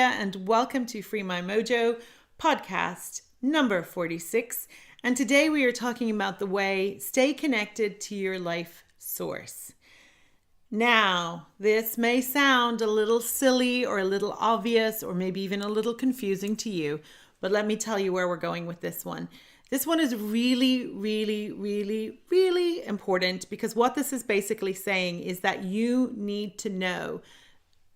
and welcome to Free My Mojo podcast number 46. And today we are talking about the way stay connected to your life source. Now, this may sound a little silly or a little obvious or maybe even a little confusing to you, but let me tell you where we're going with this one. This one is really, really, really, really important because what this is basically saying is that you need to know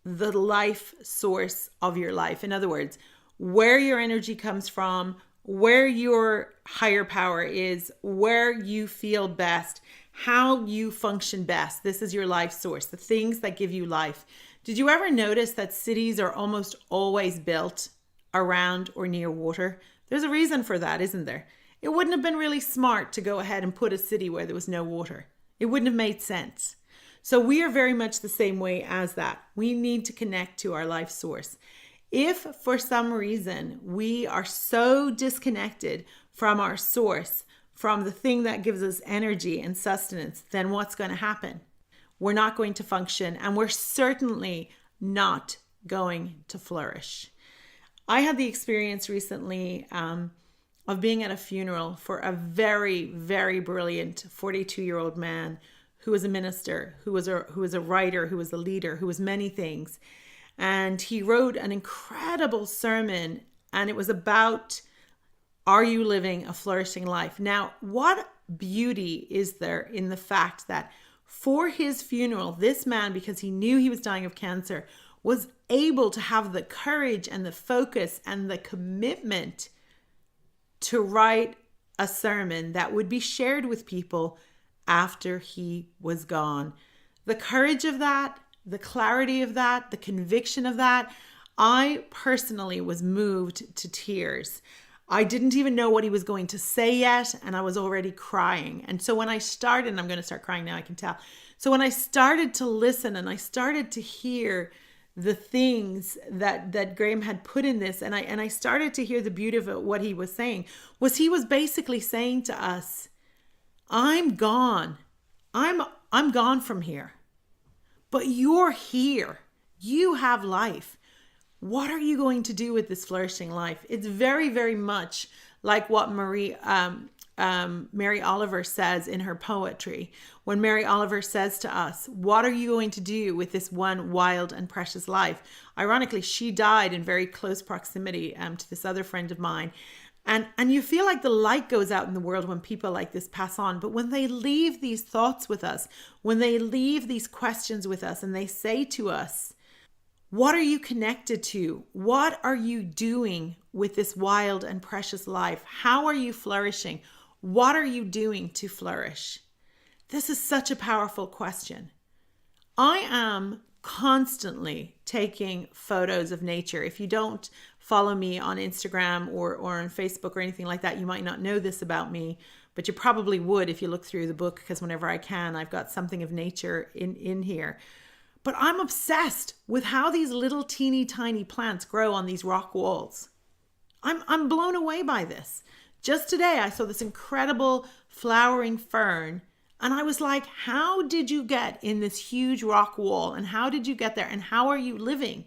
the life source of your life. In other words, where your energy comes from, where your higher power is, where you feel best, how you function best. This is your life source, the things that give you life. Did you ever notice that cities are almost always built around or near water? There's a reason for that, isn't there? It wouldn't have been really smart to go ahead and put a city where there was no water. It wouldn't have made sense. So we are very much the same way as that. We need to connect to our life source. If for some reason we are so disconnected from our source, from the thing that gives us energy and sustenance, then what's going to happen? We're not going to function, and we're certainly not going to flourish. I had the experience recently of being at a funeral for a very, very brilliant 42-year-old man who was a minister, who was a writer, who was a leader, who was many things. And he wrote an incredible sermon, and it was about, are you living a flourishing life? Now, what beauty is there in the fact that for his funeral, this man, because he knew he was dying of cancer, was able to have the courage and the focus and the commitment to write a sermon that would be shared with people after he was gone. The courage of that, the clarity of that, the conviction of that, I personally was moved to tears. I didn't even know what he was going to say yet, and I was already crying. And so when I started, and I'm going to start crying now, I can tell. So when I started to listen and I started to hear the things that Graham had put in this, and I started to hear the beauty of what he was saying, was he was basically saying to us, I'm gone. I'm gone from here. But you're here. You have life. What are you going to do with this flourishing life? It's very, very much like what Mary Oliver says in her poetry. When Mary Oliver says to us, what are you going to do with this one wild and precious life? Ironically, she died in very close proximity to this other friend of mine. And you feel like the light goes out in the world when people like this pass on. But when they leave these thoughts with us, when they leave these questions with us, and they say to us, what are you connected to? What are you doing with this wild and precious life? How are you flourishing? What are you doing to flourish? This is such a powerful question. I am constantly taking photos of nature. If you don't follow me on Instagram or on Facebook or anything like that, you might not know this about me, but you probably would if you look through the book, because whenever I can, I've got something of nature in here. But I'm obsessed with how these little teeny tiny plants grow on these rock walls. I'm blown away by this. Just today, I saw this incredible flowering fern, and I was like, how did you get in this huge rock wall? And how did you get there? And how are you living?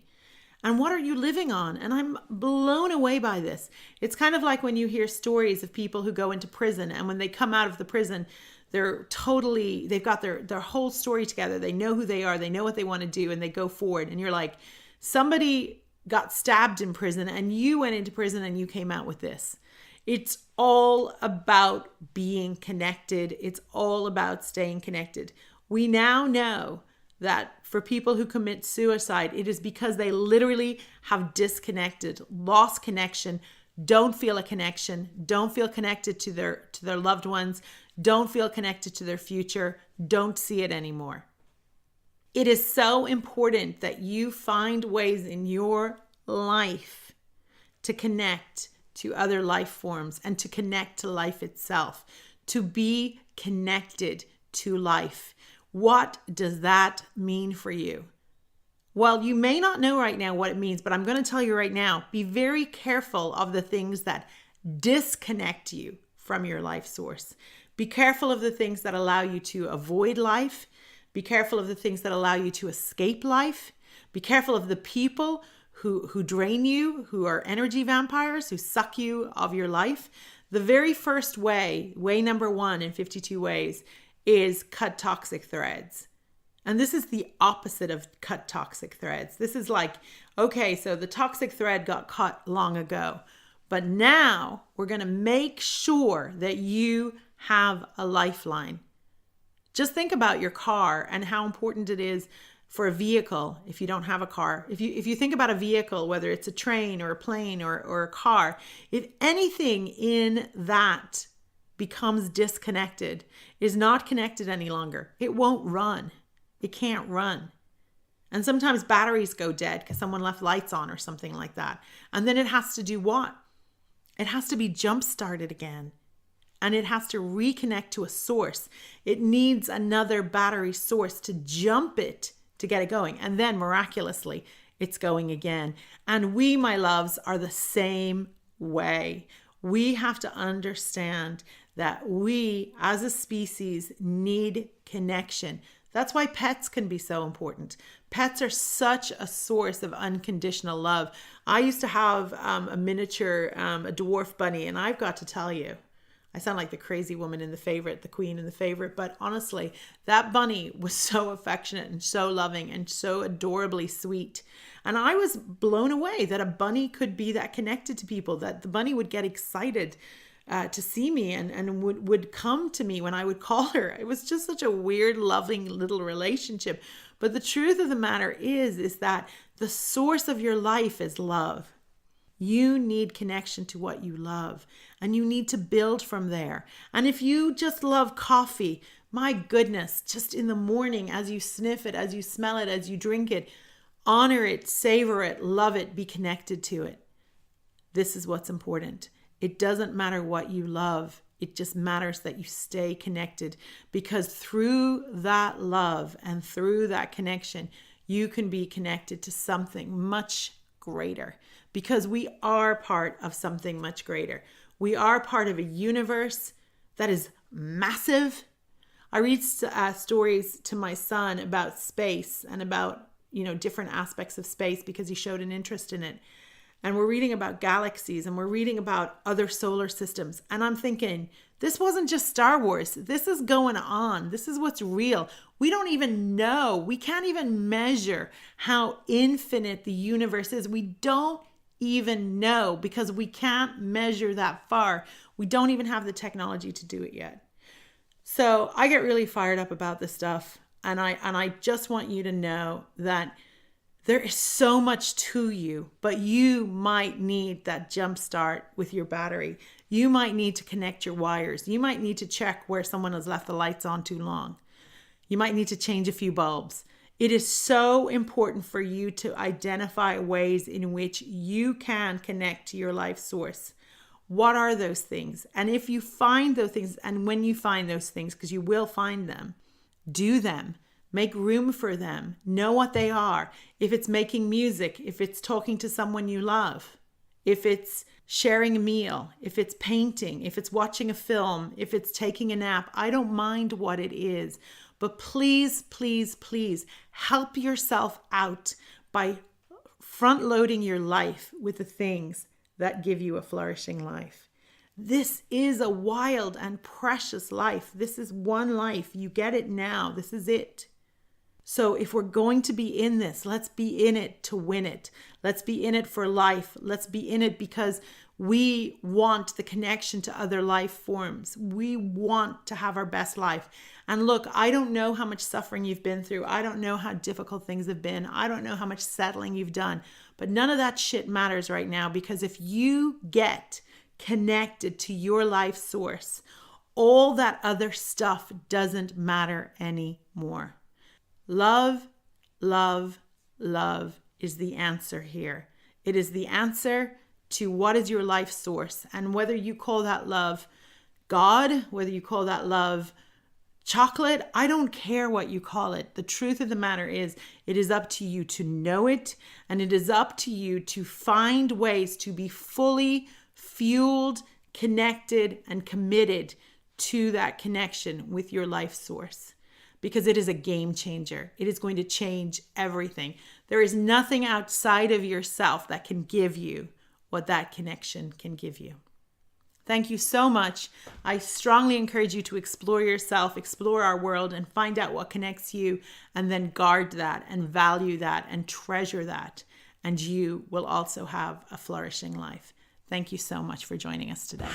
And what are you living on? And I'm blown away by this. It's kind of like when you hear stories of people who go into prison, and when they come out of the prison, they've got their whole story together. They know who they are. They know what they want to do, and they go forward. And you're like, somebody got stabbed in prison, and you went into prison and you came out with this. It's all about being connected. It's all about staying connected. We now know that for people who commit suicide, it is because they literally have disconnected, lost connection, don't feel a connection, don't feel connected to their loved ones, don't feel connected to their future, don't see it anymore. It is so important that you find ways in your life to connect to other life forms and to connect to life itself, to be connected to life. What does that mean for you? Well, you may not know right now what it means, but I'm going to tell you right now, be very careful of the things that disconnect you from your life source. Be careful of the things that allow you to avoid life. Be careful of the things that allow you to escape life. Be careful of the people who drain you, who are energy vampires, who suck you of your life. The very first way number 1 in 52 ways, is cut toxic threads. And this is the opposite of cut toxic threads. This is like, okay, so the toxic thread got cut long ago, but now we're going to make sure that you have a lifeline. Just think about your car and how important it is for a vehicle if you don't have a car. If you think about a vehicle, whether it's a train or a plane or a car, if anything in that becomes disconnected, is not connected any longer, it won't run. It can't run. And sometimes batteries go dead because someone left lights on or something like that. And then it has to do what? It has to be jump started again. And it has to reconnect to a source. It needs another battery source to jump it to get it going. And then miraculously, it's going again. And we, my loves, are the same way. We have to understand that we as a species need connection. That's why pets can be so important. Pets are such a source of unconditional love. I used to have a miniature, a dwarf bunny, and I've got to tell you, I sound like the crazy woman in The Favorite, the queen in The Favorite, but honestly, that bunny was so affectionate and so loving and so adorably sweet. And I was blown away that a bunny could be that connected to people, that the bunny would get excited to see me and would come to me when I would call her. It was just such a weird, loving little relationship. But the truth of the matter is that the source of your life is love. You need connection to what you love, and you need to build from there. And if you just love coffee, my goodness, just in the morning, as you sniff it, as you smell it, as you drink it, honor it, savor it, love it, be connected to it. This is what's important. It doesn't matter what you love. It just matters that you stay connected, because through that love and through that connection, you can be connected to something much greater, because we are part of something much greater. We are part of a universe that is massive. I read stories to my son about space and about, different aspects of space because he showed an interest in it. And we're reading about galaxies and we're reading about other solar systems. And I'm thinking, this wasn't just Star Wars. This is going on. This is what's real. We don't even know. We can't even measure how infinite the universe is. We don't even know because we can't measure that far. We don't even have the technology to do it yet. So I get really fired up about this stuff. And I just want you to know that there is so much to you, but you might need that jump start with your battery. You might need to connect your wires. You might need to check where someone has left the lights on too long. You might need to change a few bulbs. It is so important for you to identify ways in which you can connect to your life source. What are those things? And if you find those things, and when you find those things, because you will find them, do them. Make room for them. Know what they are. If it's making music, if it's talking to someone you love, if it's sharing a meal, if it's painting, if it's watching a film, if it's taking a nap, I don't mind what it is. But please, please, please help yourself out by front loading your life with the things that give you a flourishing life. This is a wild and precious life. This is one life. You get it now. This is it. So if we're going to be in this, let's be in it to win it. Let's be in it for life. Let's be in it because we want the connection to other life forms. We want to have our best life. And look, I don't know how much suffering you've been through. I don't know how difficult things have been. I don't know how much settling you've done. But none of that shit matters right now, because if you get connected to your life source, all that other stuff doesn't matter anymore. Love, love, love is the answer here. It is the answer to what is your life source. And whether you call that love God, whether you call that love chocolate, I don't care what you call it. The truth of the matter is, it is up to you to know it. And it is up to you to find ways to be fully fueled, connected, and committed to that connection with your life source. Because it is a game changer. It is going to change everything. There is nothing outside of yourself that can give you what that connection can give you. Thank you so much. I strongly encourage you to explore yourself, explore our world, and find out what connects you, and then guard that and value that and treasure that. And you will also have a flourishing life. Thank you so much for joining us today.